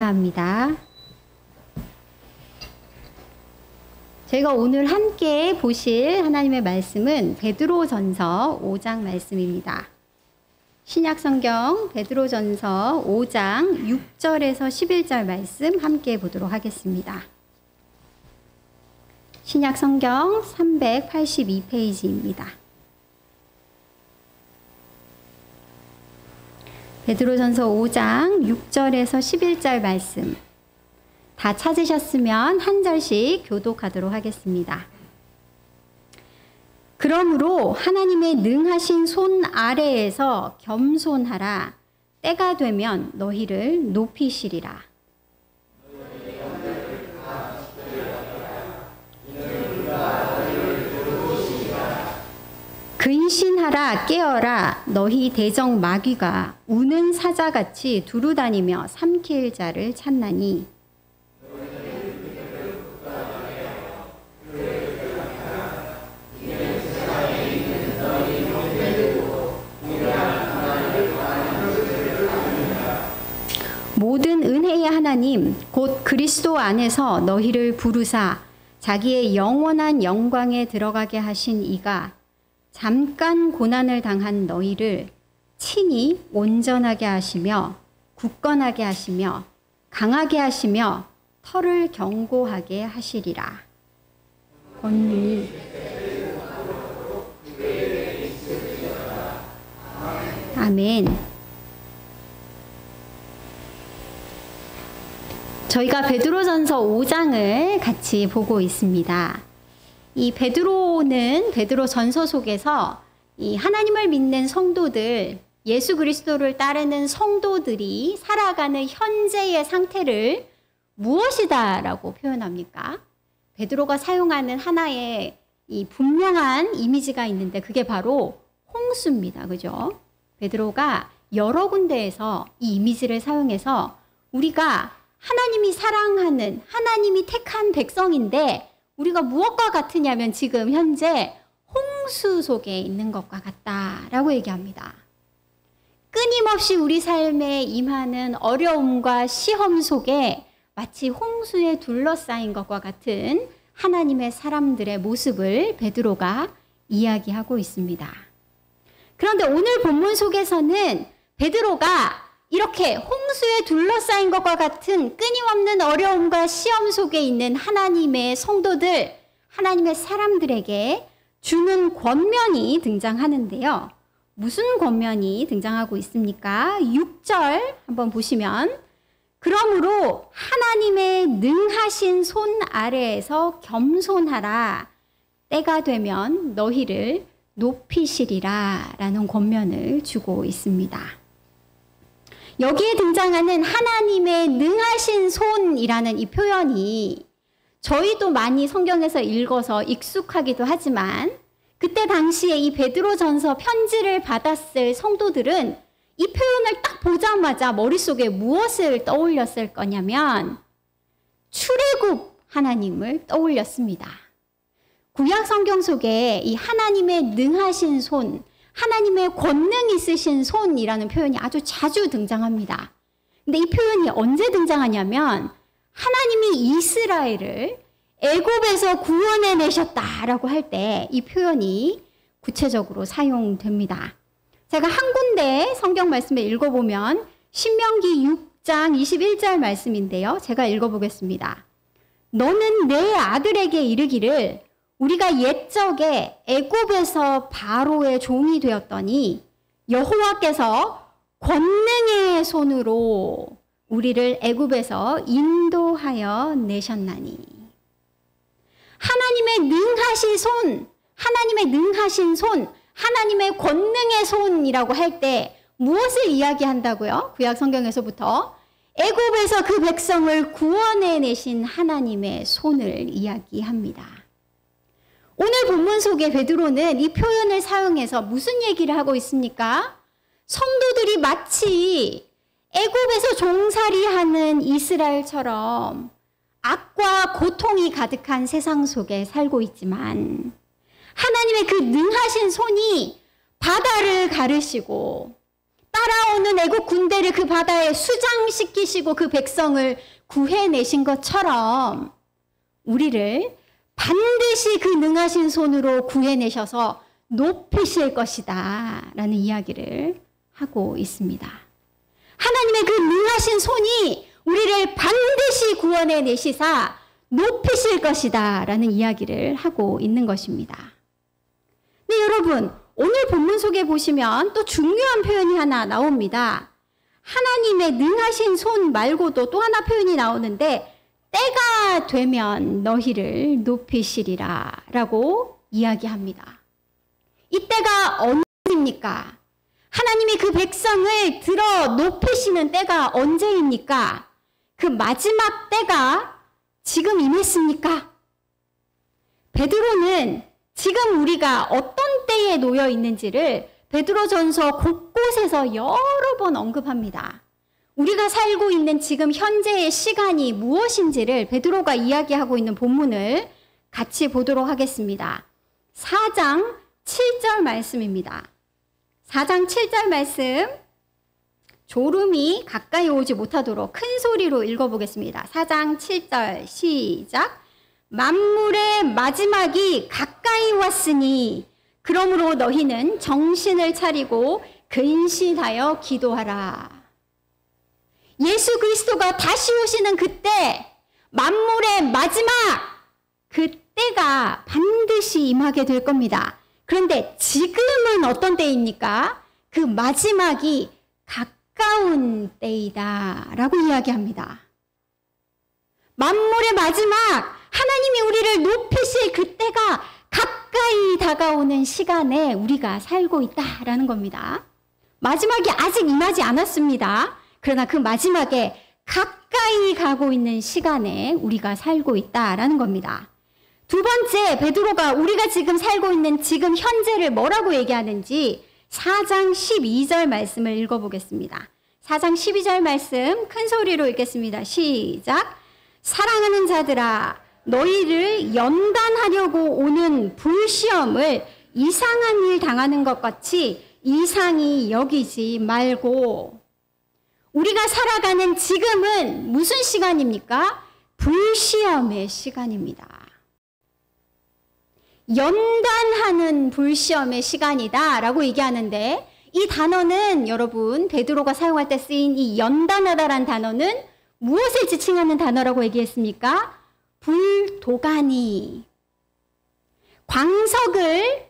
합니다. 저희가 오늘 함께 보실 하나님의 말씀은 베드로전서 5장 말씀입니다. 신약성경 베드로전서 5장 6절에서 11절 말씀 함께 보도록 하겠습니다. 신약성경 382페이지입니다. 베드로전서 5장 6절에서 11절 말씀 다 찾으셨으면 한 절씩 교독하도록 하겠습니다. 그러므로 하나님의 능하신 손 아래에서 겸손하라. 때가 되면 너희를 높이시리라. 근신하라 깨어라. 너희 대적 마귀가 우는 사자같이 두루다니며 삼킬 자를 찾나니 모든 은혜의 하나님 곧 그리스도 안에서 너희를 부르사 자기의 영원한 영광에 들어가게 하신 이가 잠깐 고난을 당한 너희를 친히 온전하게 하시며 굳건하게 하시며 강하게 하시며 터를 견고하게 하시리라. 권능이 아멘. 저희가 베드로전서 5장을 같이 보고 있습니다. 이 베드로전서 속에서 이 하나님을 믿는 성도들, 예수 그리스도를 따르는 성도들이 살아가는 현재의 상태를 무엇이다라고 표현합니까? 베드로가 사용하는 하나의 이 분명한 이미지가 있는데 그게 바로 홍수입니다. 그죠? 베드로가 여러 군데에서 이 이미지를 사용해서 우리가 하나님이 사랑하는, 하나님이 택한 백성인데 우리가 무엇과 같으냐면 지금 현재 홍수 속에 있는 것과 같다라고 얘기합니다. 끊임없이 우리 삶에 임하는 어려움과 시험 속에 마치 홍수에 둘러싸인 것과 같은 하나님의 사람들의 모습을 베드로가 이야기하고 있습니다. 그런데 오늘 본문 속에서는 베드로가 이렇게 홍수에 둘러싸인 것과 같은 끊임없는 어려움과 시험 속에 있는 하나님의 성도들, 하나님의 사람들에게 주는 권면이 등장하는데요. 무슨 권면이 등장하고 있습니까? 6절 한번 보시면 그러므로 하나님의 능하신 손 아래에서 겸손하라. 때가 되면 너희를 높이시리라 라는 권면을 주고 있습니다. 여기에 등장하는 하나님의 능하신 손이라는 이 표현이 저희도 많이 성경에서 읽어서 익숙하기도 하지만 그때 당시에 이 베드로전서 편지를 받았을 성도들은 이 표현을 딱 보자마자 머릿속에 무엇을 떠올렸을 거냐면 출애굽 하나님을 떠올렸습니다. 구약 성경 속에 이 하나님의 능하신 손, 하나님의 권능 있으신 손이라는 표현이 아주 자주 등장합니다. 근데 이 표현이 언제 등장하냐면 하나님이 이스라엘을 애굽에서 구원해내셨다라고 할 때 이 표현이 구체적으로 사용됩니다. 제가 한 군데 성경 말씀을 읽어보면 신명기 6장 21절 말씀인데요. 제가 읽어보겠습니다. 너는 내 아들에게 이르기를 우리가 옛적에 애굽에서 바로의 종이 되었더니 여호와께서 권능의 손으로 우리를 애굽에서 인도하여 내셨나니. 하나님의 능하신 손, 하나님의 능하신 손, 하나님의 권능의 손이라고 할 때 무엇을 이야기한다고요? 구약 성경에서부터 애굽에서 그 백성을 구원해내신 하나님의 손을 이야기합니다. 오늘 본문 속에 베드로는 이 표현을 사용해서 무슨 얘기를 하고 있습니까? 성도들이 마치 애굽에서 종살이하는 이스라엘처럼 악과 고통이 가득한 세상 속에 살고 있지만 하나님의 그 능하신 손이 바다를 가르시고 따라오는 애국 군대를 그 바다에 수장시키시고 그 백성을 구해내신 것처럼 우리를 반드시 그 능하신 손으로 구해내셔서 높이실 것이다 라는 이야기를 하고 있습니다. 하나님의 그 능하신 손이 우리를 반드시 구원해 내시사 높이실 것이다 라는 이야기를 하고 있는 것입니다. 네, 여러분, 오늘 본문 속에 보시면 또 중요한 표현이 하나 나옵니다. 하나님의 능하신 손 말고도 또 하나 표현이 나오는데 때가 되면 너희를 높이시리라 라고 이야기합니다. 이 때가 언제입니까? 하나님이 그 백성을 들어 높이시는 때가 언제입니까? 그 마지막 때가 지금 임했습니까? 베드로는 지금 우리가 어떤 때에 놓여 있는지를 베드로전서 곳곳에서 여러 번 언급합니다. 우리가 살고 있는 지금 현재의 시간이 무엇인지를 베드로가 이야기하고 있는 본문을 같이 보도록 하겠습니다. 4장 7절 말씀입니다. 4장 7절 말씀, 졸음이 가까이 오지 못하도록 큰 소리로 읽어보겠습니다. 4장 7절 시작. 만물의 마지막이 가까이 왔으니 그러므로 너희는 정신을 차리고 근신하여 기도하라. 예수 그리스도가 다시 오시는 그때, 만물의 마지막, 그때가 반드시 임하게 될 겁니다. 그런데 지금은 어떤 때입니까? 그 마지막이 가까운 때이다 라고 이야기합니다. 만물의 마지막, 하나님이 우리를 높이실 그때가 가까이 다가오는 시간에 우리가 살고 있다라는 겁니다. 마지막이 아직 임하지 않았습니다. 그러나 그 마지막에 가까이 가고 있는 시간에 우리가 살고 있다라는 겁니다. 두 번째, 베드로가 우리가 지금 살고 있는 지금 현재를 뭐라고 얘기하는지 4장 12절 말씀을 읽어보겠습니다. 4장 12절 말씀 큰 소리로 읽겠습니다. 시작. 사랑하는 자들아, 너희를 연단하려고 오는 불시험을 이상한 일 당하는 것 같이 이상히 여기지 말고. 우리가 살아가는 지금은 무슨 시간입니까? 불시험의 시간입니다. 연단하는 불시험의 시간이다 라고 얘기하는데, 이 단어는 여러분 베드로가 사용할 때 쓰인 이 연단하다라는 단어는 무엇을 지칭하는 단어라고 얘기했습니까? 불도가니. 광석을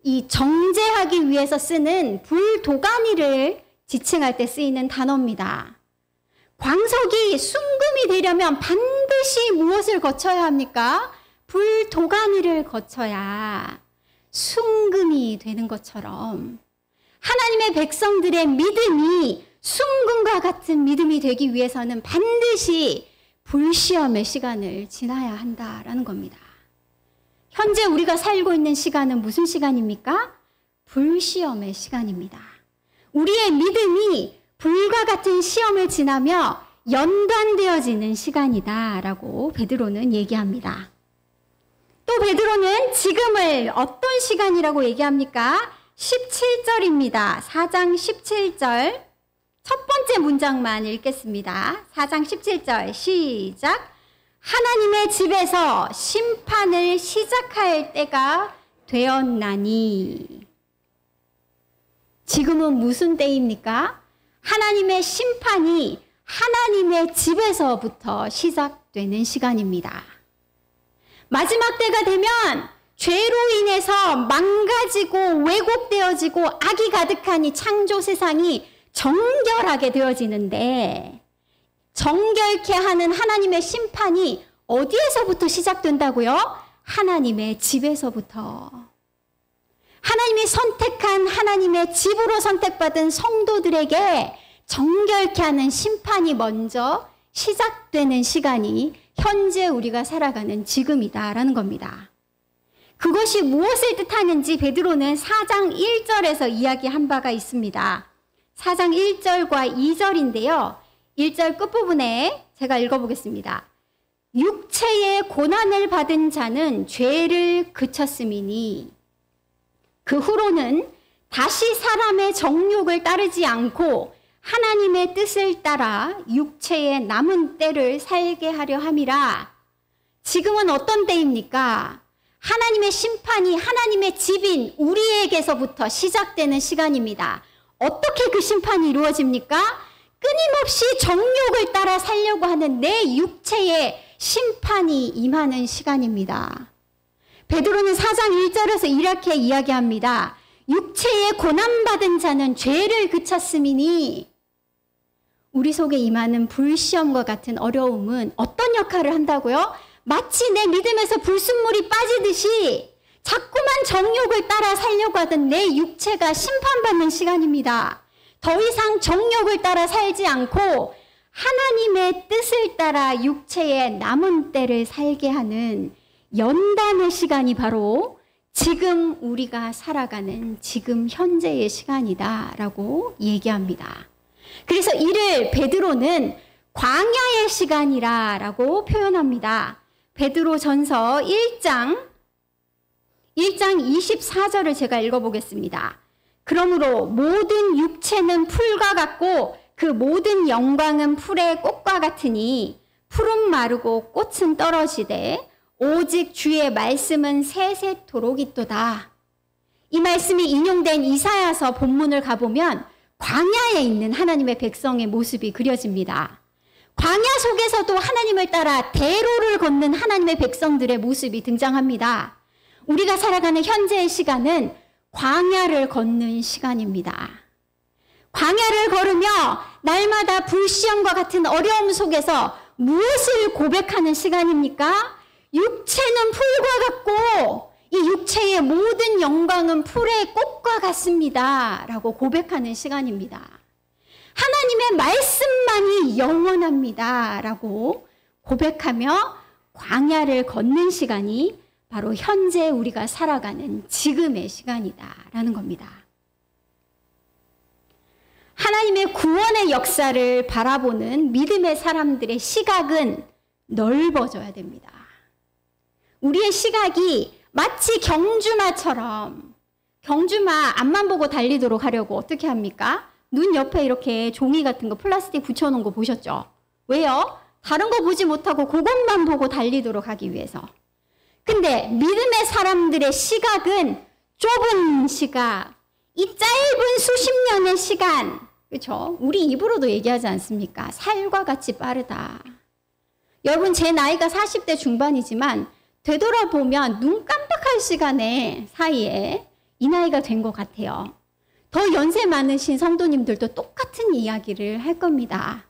이 정제하기 위해서 쓰는 불도가니를 지칭할 때 쓰이는 단어입니다. 광석이 순금이 되려면 반드시 무엇을 거쳐야 합니까? 불도가니를 거쳐야 순금이 되는 것처럼 하나님의 백성들의 믿음이 순금과 같은 믿음이 되기 위해서는 반드시 불시험의 시간을 지나야 한다라는 겁니다. 현재 우리가 살고 있는 시간은 무슨 시간입니까? 불시험의 시간입니다. 우리의 믿음이 불과 같은 시험을 지나며 연단되어지는 시간이다라고 베드로는 얘기합니다. 또 베드로는 지금을 어떤 시간이라고 얘기합니까? 17절입니다. 4장 17절 첫 번째 문장만 읽겠습니다. 4장 17절 시작. 하나님의 집에서 심판을 시작할 때가 되었나니. 지금은 무슨 때입니까? 하나님의 심판이 하나님의 집에서부터 시작되는 시간입니다. 마지막 때가 되면 죄로 인해서 망가지고 왜곡되어지고 악이 가득한 이 창조 세상이 정결하게 되어지는데, 정결케 하는 하나님의 심판이 어디에서부터 시작된다고요? 하나님의 집에서부터. 하나님이 선택한 하나님의 집으로 선택받은 성도들에게 정결케 하는 심판이 먼저 시작되는 시간이 현재 우리가 살아가는 지금이다라는 겁니다. 그것이 무엇을 뜻하는지 베드로는 4장 1절에서 이야기한 바가 있습니다. 4장 1절과 2절인데요. 1절 끝부분에 제가 읽어보겠습니다. 육체의 고난을 받은 자는 죄를 그쳤음이니 그 후로는 다시 사람의 정욕을 따르지 않고 하나님의 뜻을 따라 육체의 남은 때를 살게 하려 함이라. 지금은 어떤 때입니까? 하나님의 심판이 하나님의 집인 우리에게서부터 시작되는 시간입니다. 어떻게 그 심판이 이루어집니까? 끊임없이 정욕을 따라 살려고 하는 내 육체의 심판이 임하는 시간입니다. 베드로는 4장 1절에서 이렇게 이야기합니다. 육체에 고난받은 자는 죄를 그쳤음이니. 우리 속에 임하는 불시험과 같은 어려움은 어떤 역할을 한다고요? 마치 내 믿음에서 불순물이 빠지듯이 자꾸만 정욕을 따라 살려고 하던 내 육체가 심판받는 시간입니다. 더 이상 정욕을 따라 살지 않고 하나님의 뜻을 따라 육체의 남은 때를 살게 하는 연단의 시간이 바로 지금 우리가 살아가는 지금 현재의 시간이다라고 얘기합니다. 그래서 이를 베드로는 광야의 시간이라고 표현합니다. 베드로전서 1장 24절을 제가 읽어보겠습니다. 그러므로 모든 육체는 풀과 같고 그 모든 영광은 풀의 꽃과 같으니 풀은 마르고 꽃은 떨어지되 오직 주의 말씀은 세세토록 있도다. 이 말씀이 인용된 이사야서 본문을 가보면 광야에 있는 하나님의 백성의 모습이 그려집니다. 광야 속에서도 하나님을 따라 대로를 걷는 하나님의 백성들의 모습이 등장합니다. 우리가 살아가는 현재의 시간은 광야를 걷는 시간입니다. 광야를 걸으며 날마다 불시험과 같은 어려움 속에서 무엇을 고백하는 시간입니까? 육체는 풀과 같고 이 육체의 모든 영광은 풀의 꽃과 같습니다. 라고 고백하는 시간입니다. 하나님의 말씀만이 영원합니다. 라고 고백하며 광야를 걷는 시간이 바로 현재 우리가 살아가는 지금의 시간이다라는 겁니다. 하나님의 구원의 역사를 바라보는 믿음의 사람들의 시각은 넓어져야 됩니다. 우리의 시각이 마치 경주마처럼, 경주마 앞만 보고 달리도록 하려고 어떻게 합니까? 눈 옆에 이렇게 종이 같은 거 플라스틱 붙여놓은 거 보셨죠? 왜요? 다른 거 보지 못하고 그것만 보고 달리도록 하기 위해서. 근데 믿음의 사람들의 시각은 좁은 시각, 이 짧은 수십 년의 시간, 그렇죠? 우리 입으로도 얘기하지 않습니까? 살과 같이 빠르다. 여러분, 제 나이가 40대 중반이지만 되돌아보면 눈 깜빡할 시간에 사이에 이 나이가 된 것 같아요. 더 연세 많으신 성도님들도 똑같은 이야기를 할 겁니다.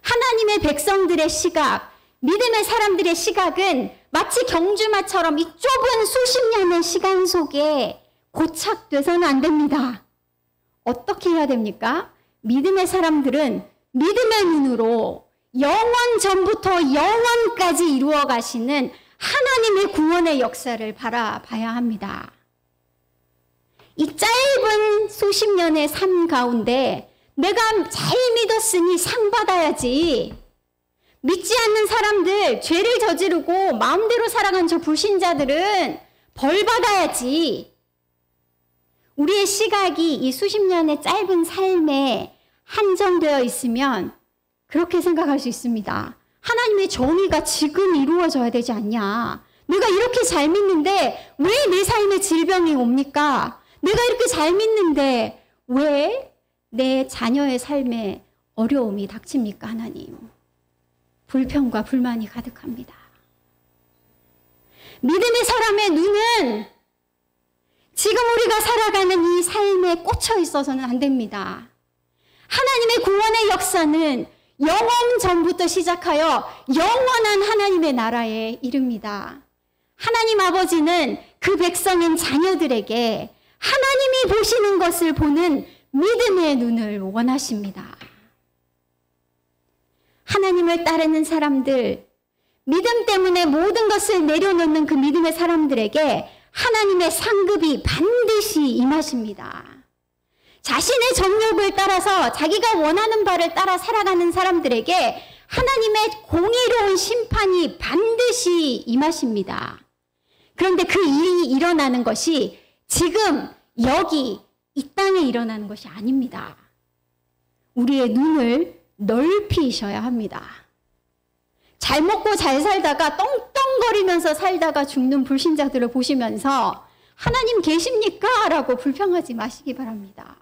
하나님의 백성들의 시각, 믿음의 사람들의 시각은 마치 경주마처럼 이 좁은 수십 년의 시간 속에 고착돼서는 안 됩니다. 어떻게 해야 됩니까? 믿음의 사람들은 믿음의 눈으로 영원 전부터 영원까지 이루어 가시는 하나님의 구원의 역사를 바라봐야 합니다. 이 짧은 수십 년의 삶 가운데 내가 잘 믿었으니 상 받아야지. 믿지 않는 사람들, 죄를 저지르고 마음대로 살아간 저 불신자들은 벌 받아야지. 우리의 시각이 이 수십 년의 짧은 삶에 한정되어 있으면 그렇게 생각할 수 있습니다. 하나님의 정의가 지금 이루어져야 되지 않냐. 내가 이렇게 잘 믿는데 왜 내 삶에 질병이 옵니까? 내가 이렇게 잘 믿는데 왜 내 자녀의 삶에 어려움이 닥칩니까, 하나님? 불평과 불만이 가득합니다. 믿음의 사람의 눈은 지금 우리가 살아가는 이 삶에 꽂혀 있어서는 안 됩니다. 하나님의 구원의 역사는 영원 전부터 시작하여 영원한 하나님의 나라에 이릅니다. 하나님 아버지는 그 백성인 자녀들에게 하나님이 보시는 것을 보는 믿음의 눈을 원하십니다. 하나님을 따르는 사람들, 믿음 때문에 모든 것을 내려놓는 그 믿음의 사람들에게 하나님의 상급이 반드시 임하십니다. 자신의 정욕을 따라서 자기가 원하는 바를 따라 살아가는 사람들에게 하나님의 공의로운 심판이 반드시 임하십니다. 그런데 그 일이 일어나는 것이 지금 여기 이 땅에 일어나는 것이 아닙니다. 우리의 눈을 넓히셔야 합니다. 잘 먹고 잘 살다가 떵떵거리면서 살다가 죽는 불신자들을 보시면서 하나님 계십니까? 라고 불평하지 마시기 바랍니다.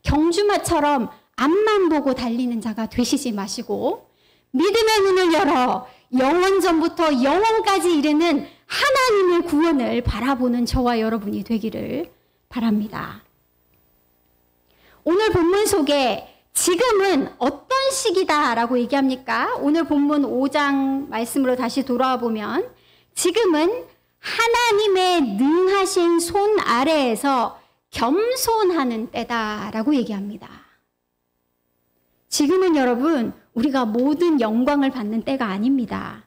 경주마처럼 앞만 보고 달리는 자가 되시지 마시고 믿음의 눈을 열어 영원전부터 영원까지 이르는 하나님의 구원을 바라보는 저와 여러분이 되기를 바랍니다. 오늘 본문 속에 지금은 어떤 시기다라고 얘기합니까? 오늘 본문 5장 말씀으로 다시 돌아와 보면 지금은 하나님의 능하신 손 아래에서 겸손하는 때다라고 얘기합니다. 지금은 여러분 우리가 모든 영광을 받는 때가 아닙니다.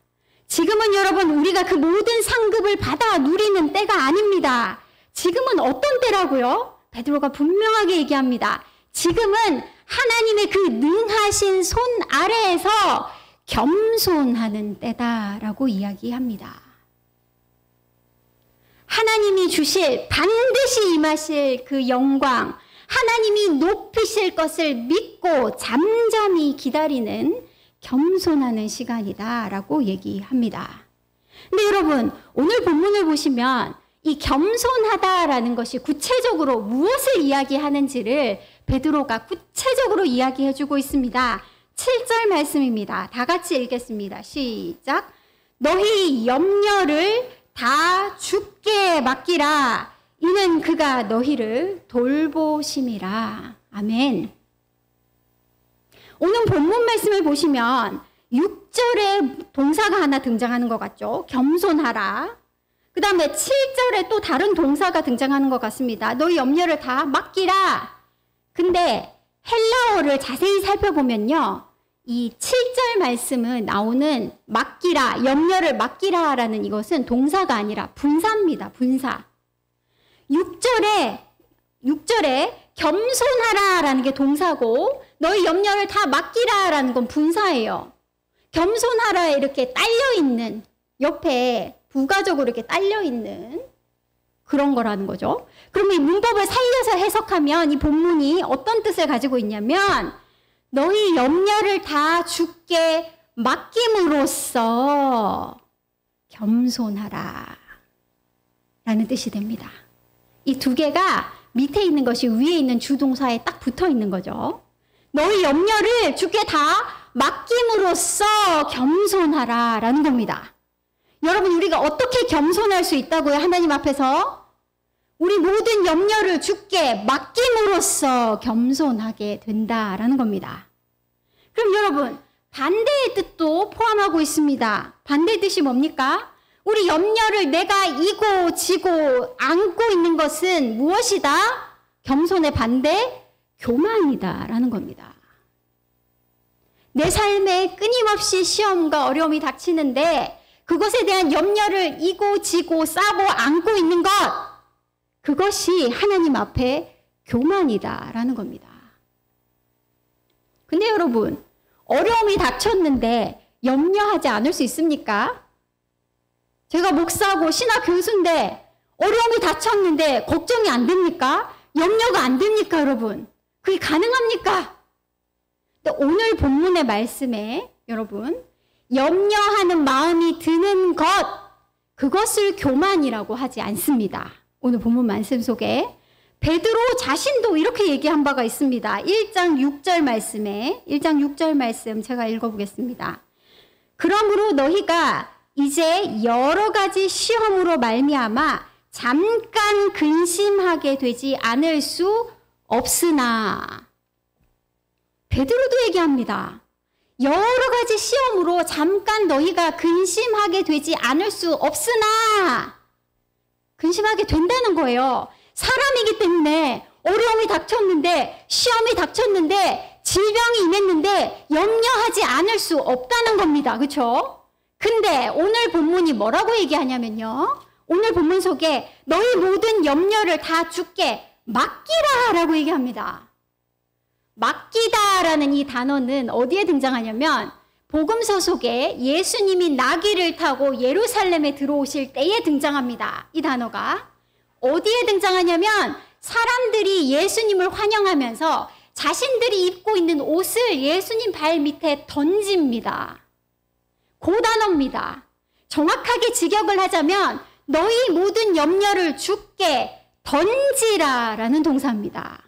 지금은 여러분 우리가 그 모든 상급을 받아 누리는 때가 아닙니다. 지금은 어떤 때라고요? 베드로가 분명하게 얘기합니다. 지금은 하나님의 그 능하신 손 아래에서 겸손하는 때다라고 이야기합니다. 하나님이 주실 반드시 임하실 그 영광, 하나님이 높이실 것을 믿고 잠잠히 기다리는 겸손하는 시간이다라고 얘기합니다. 근데 여러분 오늘 본문을 보시면 이 겸손하다라는 것이 구체적으로 무엇을 이야기하는지를 베드로가 구체적으로 이야기해주고 있습니다. 7절 말씀입니다. 다 같이 읽겠습니다. 시작. 너희 염려를 다 주께 맡기라. 이는 그가 너희를 돌보심이라. 아멘. 오늘 본문 말씀을 보시면 6절에 동사가 하나 등장하는 것 같죠? 겸손하라. 그 다음에 7절에 또 다른 동사가 등장하는 것 같습니다. 너희 염려를 다 맡기라. 근데 헬라어를 자세히 살펴보면요. 이 7절 말씀은 나오는 맡기라, 염려를 맡기라라는 이것은 동사가 아니라 분사입니다. 분사. 6절에 겸손하라라는 게 동사고 너희 염려를 다 맡기라라는 건 분사예요. 겸손하라에 이렇게 딸려있는 옆에 부가적으로 이렇게 딸려있는 그런 거라는 거죠. 그럼 이 문법을 살려서 해석하면 이 본문이 어떤 뜻을 가지고 있냐면 너희 염려를 다 주께 맡김으로써 겸손하라 라는 뜻이 됩니다. 이 두 개가 밑에 있는 것이 위에 있는 주동사에 딱 붙어 있는 거죠. 너희 염려를 주께 다 맡김으로써 겸손하라 라는 겁니다. 여러분 우리가 어떻게 겸손할 수 있다고요? 하나님 앞에서 우리 모든 염려를 주께 맡김으로써 겸손하게 된다라는 겁니다. 그럼 여러분 반대의 뜻도 포함하고 있습니다. 반대의 뜻이 뭡니까? 우리 염려를 내가 이고 지고 안고 있는 것은 무엇이다? 겸손의 반대, 교만이다라는 겁니다. 내 삶에 끊임없이 시험과 어려움이 닥치는데 그것에 대한 염려를 이고 지고 싸고 안고 있는 것, 그것이 하나님 앞에 교만이다라는 겁니다. 근데 여러분, 어려움이 닥쳤는데 염려하지 않을 수 있습니까? 제가 목사고 신학 교수인데 어려움이 닥쳤는데 걱정이 안 됩니까? 염려가 안 됩니까, 여러분? 그게 가능합니까? 근데 오늘 본문의 말씀에 여러분, 염려하는 마음이 드는 것, 그것을 교만이라고 하지 않습니다. 오늘 본문 말씀 속에 베드로 자신도 이렇게 얘기한 바가 있습니다. 1장 6절 말씀에 1장 6절 말씀 제가 읽어보겠습니다. 그러므로 너희가 이제 여러 가지 시험으로 말미암아 잠깐 근심하게 되지 않을 수 없으나, 베드로도 얘기합니다. 여러 가지 시험으로 잠깐 너희가 근심하게 되지 않을 수 없으나, 근심하게 된다는 거예요. 사람이기 때문에 어려움이 닥쳤는데, 시험이 닥쳤는데, 질병이 임했는데 염려하지 않을 수 없다는 겁니다. 그렇죠? 근데 오늘 본문이 뭐라고 얘기하냐면요. 오늘 본문 속에 너희 모든 염려를 다 주께 맡기라 라고 얘기합니다. 맡기다라는 이 단어는 어디에 등장하냐면 복음서 속에 예수님이 나귀를 타고 예루살렘에 들어오실 때에 등장합니다. 이 단어가 어디에 등장하냐면 사람들이 예수님을 환영하면서 자신들이 입고 있는 옷을 예수님 발 밑에 던집니다. 고단어입니다. 정확하게 직역을 하자면 너희 모든 염려를 주께 던지라 라는 동사입니다.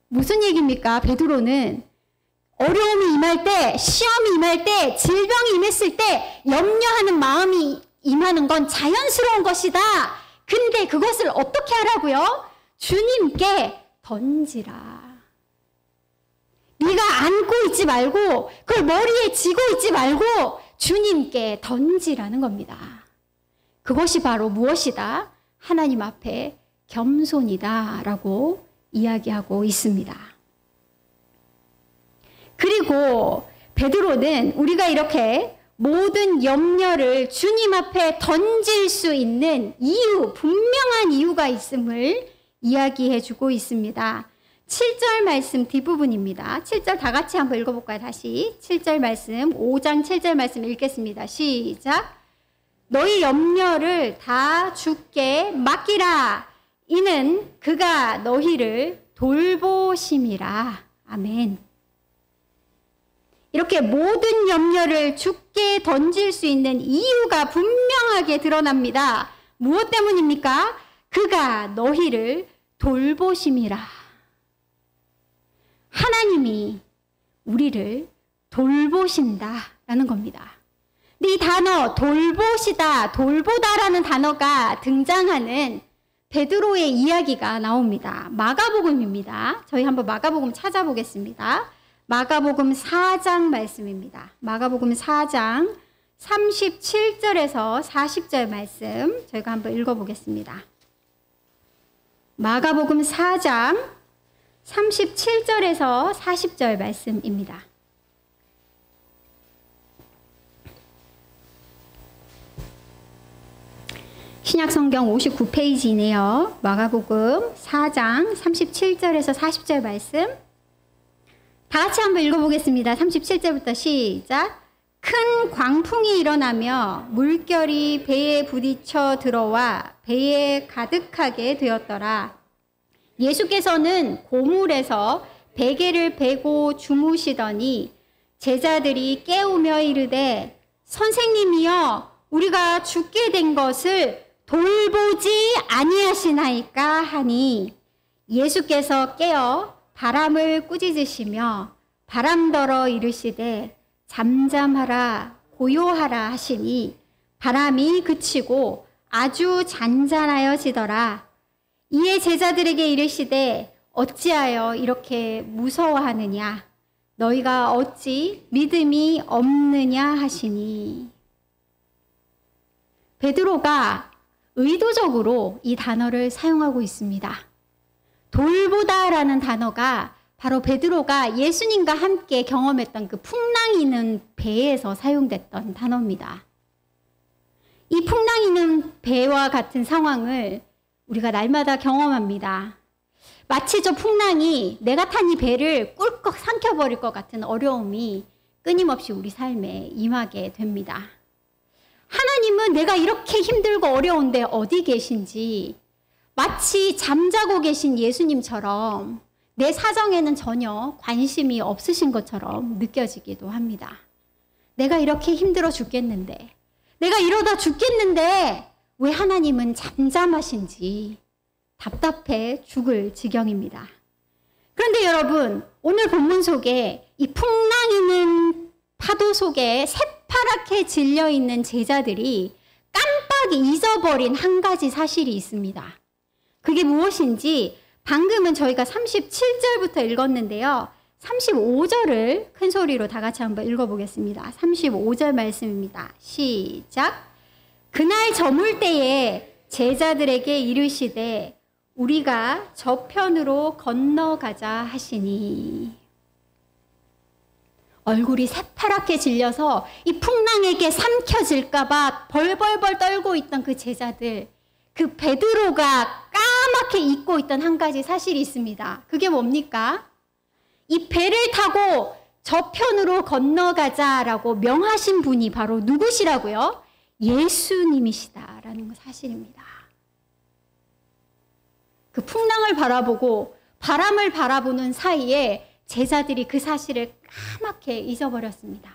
무슨 얘기입니까? 베드로는 어려움이 임할 때, 시험이 임할 때, 질병이 임했을 때 염려하는 마음이 임하는 건 자연스러운 것이다. 근데 그것을 어떻게 하라고요? 주님께 던지라. 네가 안고 있지 말고 그걸 머리에 지고 있지 말고 주님께 던지라는 겁니다. 그것이 바로 무엇이다? 하나님 앞에 겸손이다 라고 이야기하고 있습니다. 그리고 베드로는 우리가 이렇게 모든 염려를 주님 앞에 던질 수 있는 이유, 분명한 이유가 있음을 이야기해 주고 있습니다. 7절 말씀 뒷부분입니다. 7절 다 같이 한번 읽어볼까요? 다시 7절 말씀, 5장 7절 말씀 읽겠습니다. 시작. 너희 염려를 다 주께 맡기라. 이는 그가 너희를 돌보심이라. 아멘. 이렇게 모든 염려를 주께 던질 수 있는 이유가 분명하게 드러납니다. 무엇 때문입니까? 그가 너희를 돌보심이라. 하나님이 우리를 돌보신다라는 겁니다. 근데 이 단어 돌보시다, 돌보다라는 단어가 등장하는 베드로의 이야기가 나옵니다. 마가복음입니다. 저희 한번 마가복음 찾아보겠습니다. 마가복음 4장 말씀입니다. 마가복음 4장 37절에서 40절 말씀 저희가 한번 읽어보겠습니다. 마가복음 4장 37절에서 40절 말씀입니다. 신약성경 59페이지네요. 마가복음 4장 37절에서 40절 말씀 다 같이 한번 읽어보겠습니다. 37절부터 시작. 큰 광풍이 일어나며 물결이 배에 부딪혀 들어와 배에 가득하게 되었더라. 예수께서는 고물에서 베개를 베고 주무시더니 제자들이 깨우며 이르되 선생님이여 우리가 죽게 된 것을 돌보지 아니하시나이까 하니 예수께서 깨어 바람을 꾸짖으시며 바람더러 이르시되 잠잠하라 고요하라 하시니 바람이 그치고 아주 잔잔하여지더라. 이에 제자들에게 이르시되 어찌하여 이렇게 무서워하느냐 너희가 어찌 믿음이 없느냐 하시니. 베드로가 의도적으로 이 단어를 사용하고 있습니다. 돌보다라는 단어가 바로 베드로가 예수님과 함께 경험했던 그 풍랑이는 배에서 사용됐던 단어입니다. 이 풍랑이는 배와 같은 상황을 우리가 날마다 경험합니다. 마치 저 풍랑이 내가 탄 이 배를 꿀꺽 삼켜버릴 것 같은 어려움이 끊임없이 우리 삶에 임하게 됩니다. 하나님은 내가 이렇게 힘들고 어려운데 어디 계신지 마치 잠자고 계신 예수님처럼 내 사정에는 전혀 관심이 없으신 것처럼 느껴지기도 합니다. 내가 이렇게 힘들어 죽겠는데, 내가 이러다 죽겠는데 왜 하나님은 잠잠하신지 답답해 죽을 지경입니다. 그런데 여러분, 오늘 본문 속에 이 풍랑이는 파도 속에 새파랗게 질려있는 제자들이 깜빡 잊어버린 한 가지 사실이 있습니다. 그게 무엇인지 방금은 저희가 37절부터 읽었는데요. 35절을 큰 소리로 다 같이 한번 읽어보겠습니다. 35절 말씀입니다. 시작. 그날 저물 때에 제자들에게 이르시되 우리가 저편으로 건너가자 하시니. 얼굴이 새파랗게 질려서 이 풍랑에게 삼켜질까 봐 벌벌벌 떨고 있던 그 제자들, 그 베드로가 까맣게 잊고 있던 한 가지 사실이 있습니다. 그게 뭡니까? 이 배를 타고 저편으로 건너가자라고 명하신 분이 바로 누구시라고요? 예수님이시다라는 사실입니다. 그 풍랑을 바라보고 바람을 바라보는 사이에 제자들이 그 사실을 까맣게 잊어버렸습니다.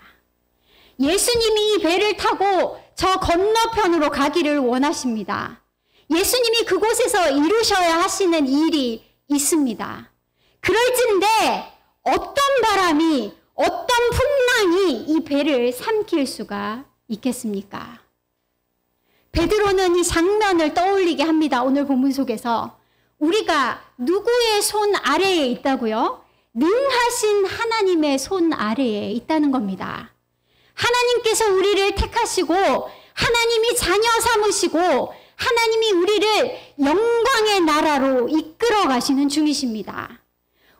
예수님이 이 배를 타고 저 건너편으로 가기를 원하십니다. 예수님이 그곳에서 이루셔야 하시는 일이 있습니다. 그럴진데 어떤 바람이, 어떤 풍랑이 이 배를 삼킬 수가 있겠습니까? 베드로는 이 장면을 떠올리게 합니다. 오늘 본문 속에서 우리가 누구의 손 아래에 있다고요? 능하신 하나님의 손 아래에 있다는 겁니다. 하나님께서 우리를 택하시고 하나님이 자녀 삼으시고 하나님이 우리를 영광의 나라로 이끌어 가시는 중이십니다.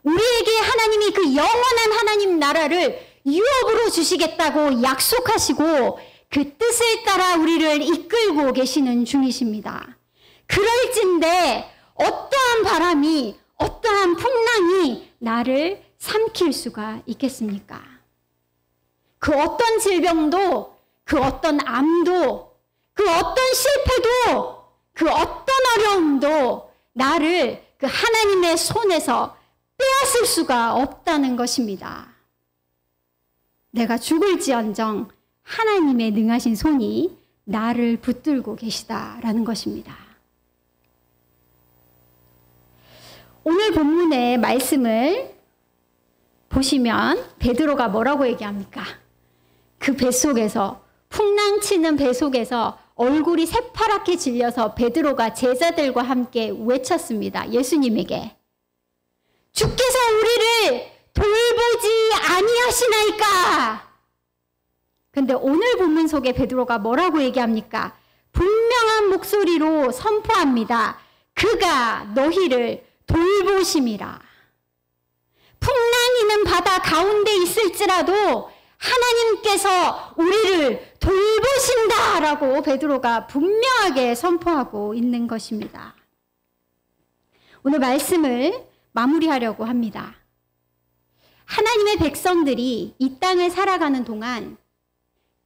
우리에게 하나님이 그 영원한 하나님 나라를 유업으로 주시겠다고 약속하시고 그 뜻을 따라 우리를 이끌고 계시는 중이십니다. 그럴진데 어떠한 바람이, 어떠한 풍랑이 나를 삼킬 수가 있겠습니까? 그 어떤 질병도, 그 어떤 암도, 그 어떤 실패도, 그 어떤 어려움도 나를 그 하나님의 손에서 빼앗을 수가 없다는 것입니다. 내가 죽을지언정 하나님의 능하신 손이 나를 붙들고 계시다라는 것입니다. 오늘 본문의 말씀을 보시면 베드로가 뭐라고 얘기합니까? 그 뱃속에서, 풍랑치는 뱃속에서 얼굴이 새파랗게 질려서 베드로가 제자들과 함께 외쳤습니다. 예수님에게. 주께서 우리를 돌보지 아니하시나이까? 근데 오늘 본문 속에 베드로가 뭐라고 얘기합니까? 분명한 목소리로 선포합니다. 그가 너희를 돌보심이라. 풍랑이는 바다 가운데 있을지라도 하나님께서 우리를 돌보신다라고 베드로가 분명하게 선포하고 있는 것입니다. 오늘 말씀을 마무리하려고 합니다. 하나님의 백성들이 이 땅을 살아가는 동안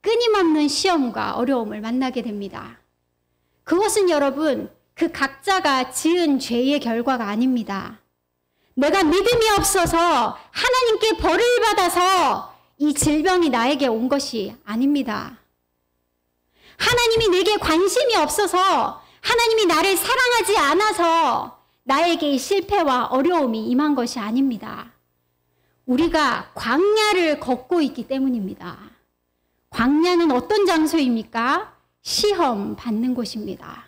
끊임없는 시험과 어려움을 만나게 됩니다. 그것은 여러분, 그 각자가 지은 죄의 결과가 아닙니다. 내가 믿음이 없어서 하나님께 벌을 받아서 이 질병이 나에게 온 것이 아닙니다. 하나님이 내게 관심이 없어서, 하나님이 나를 사랑하지 않아서 나에게 이 실패와 어려움이 임한 것이 아닙니다. 우리가 광야를 걷고 있기 때문입니다. 광야는 어떤 장소입니까? 시험 받는 곳입니다.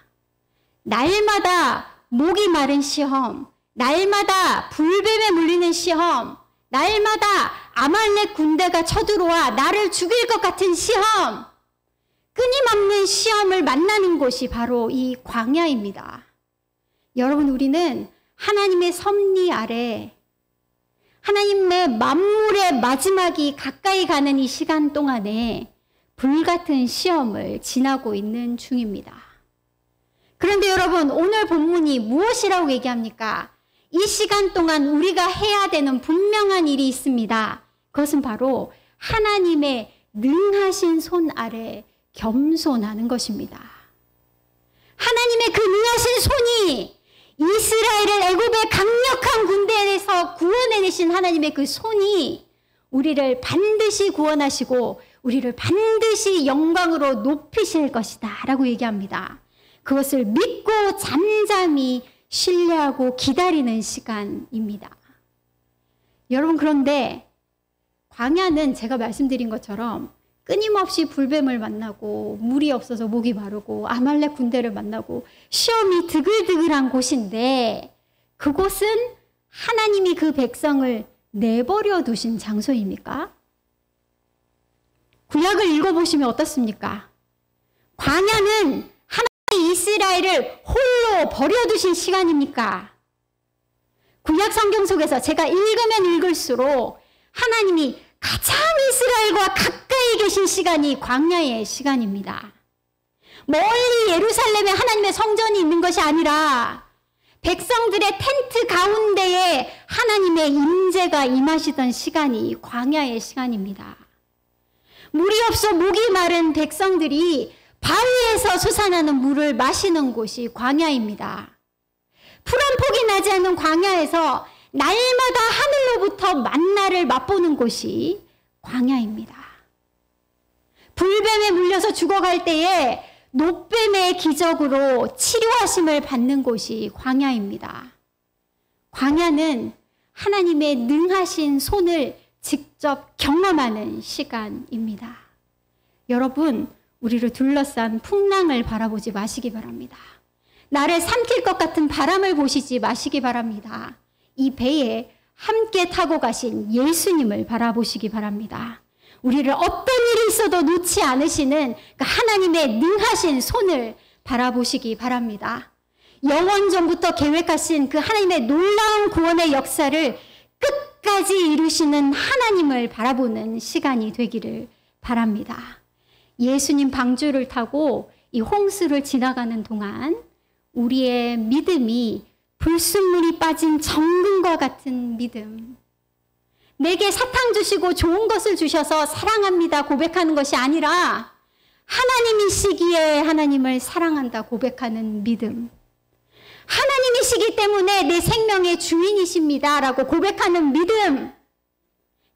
날마다 목이 마른 시험, 날마다 불뱀에 물리는 시험, 날마다 아말렉 군대가 쳐들어와 나를 죽일 것 같은 시험, 끊임없는 시험을 만나는 곳이 바로 이 광야입니다. 여러분, 우리는 하나님의 섭리 아래, 하나님의 만물의 마지막이 가까이 가는 이 시간 동안에 불같은 시험을 지나고 있는 중입니다. 그런데 여러분, 오늘 본문이 무엇이라고 얘기합니까? 이 시간 동안 우리가 해야 되는 분명한 일이 있습니다. 그것은 바로 하나님의 능하신 손 아래 겸손하는 것입니다. 하나님의 그 능하신 손이, 이스라엘을 애굽의 강력한 군대에서 구원해내신 하나님의 그 손이 우리를 반드시 구원하시고 우리를 반드시 영광으로 높이실 것이다 라고 얘기합니다. 그것을 믿고 잠잠히 신뢰하고 기다리는 시간입니다. 여러분, 그런데 광야는 제가 말씀드린 것처럼 끊임없이 불뱀을 만나고 물이 없어서 목이 마르고 아말렉 군대를 만나고 시험이 드글드글한 곳인데, 그곳은 하나님이 그 백성을 내버려 두신 장소입니까? 구약을 읽어보시면 어떻습니까? 광야는 하나님이 이스라엘을 홀로 버려두신 시간입니까? 구약 성경 속에서 제가 읽으면 읽을수록 하나님이 가장 이스라엘과 가까이 계신 시간이 광야의 시간입니다. 멀리 예루살렘에 하나님의 성전이 있는 것이 아니라 백성들의 텐트 가운데에 하나님의 임재가 임하시던 시간이 광야의 시간입니다. 물이 없어 목이 마른 백성들이 바위에서 솟아나는 물을 마시는 곳이 광야입니다. 풀 한 폭이 나지 않는 광야에서 날마다 하늘로부터 만나를 맛보는 곳이 광야입니다. 불뱀에 물려서 죽어갈 때에 노뱀의 기적으로 치료하심을 받는 곳이 광야입니다. 광야는 하나님의 능하신 손을 직접 경험하는 시간입니다. 여러분, 우리를 둘러싼 풍랑을 바라보지 마시기 바랍니다. 나를 삼킬 것 같은 바람을 보시지 마시기 바랍니다. 이 배에 함께 타고 가신 예수님을 바라보시기 바랍니다. 우리를 어떤 일이 있어도 놓지 않으시는 그 하나님의 능하신 손을 바라보시기 바랍니다. 영원 전부터 계획하신 그 하나님의 놀라운 구원의 역사를 끝까지 이루시는 하나님을 바라보는 시간이 되기를 바랍니다. 예수님 방주를 타고 이 홍수를 지나가는 동안 우리의 믿음이 불순물이 빠진 정금과 같은 믿음, 내게 사탕 주시고 좋은 것을 주셔서 사랑합니다 고백하는 것이 아니라 하나님이시기에 하나님을 사랑한다 고백하는 믿음, 하나님이시기 때문에 내 생명의 주인이십니다 라고 고백하는 믿음,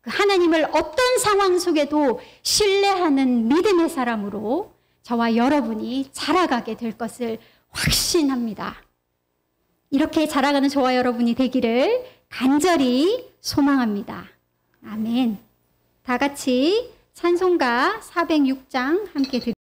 그 하나님을 어떤 상황 속에도 신뢰하는 믿음의 사람으로 저와 여러분이 자라가게 될 것을 확신합니다. 이렇게 자라가는 저와 여러분이 되기를 간절히 소망합니다. 아멘. 다 같이 찬송가 406장 함께 드립니다.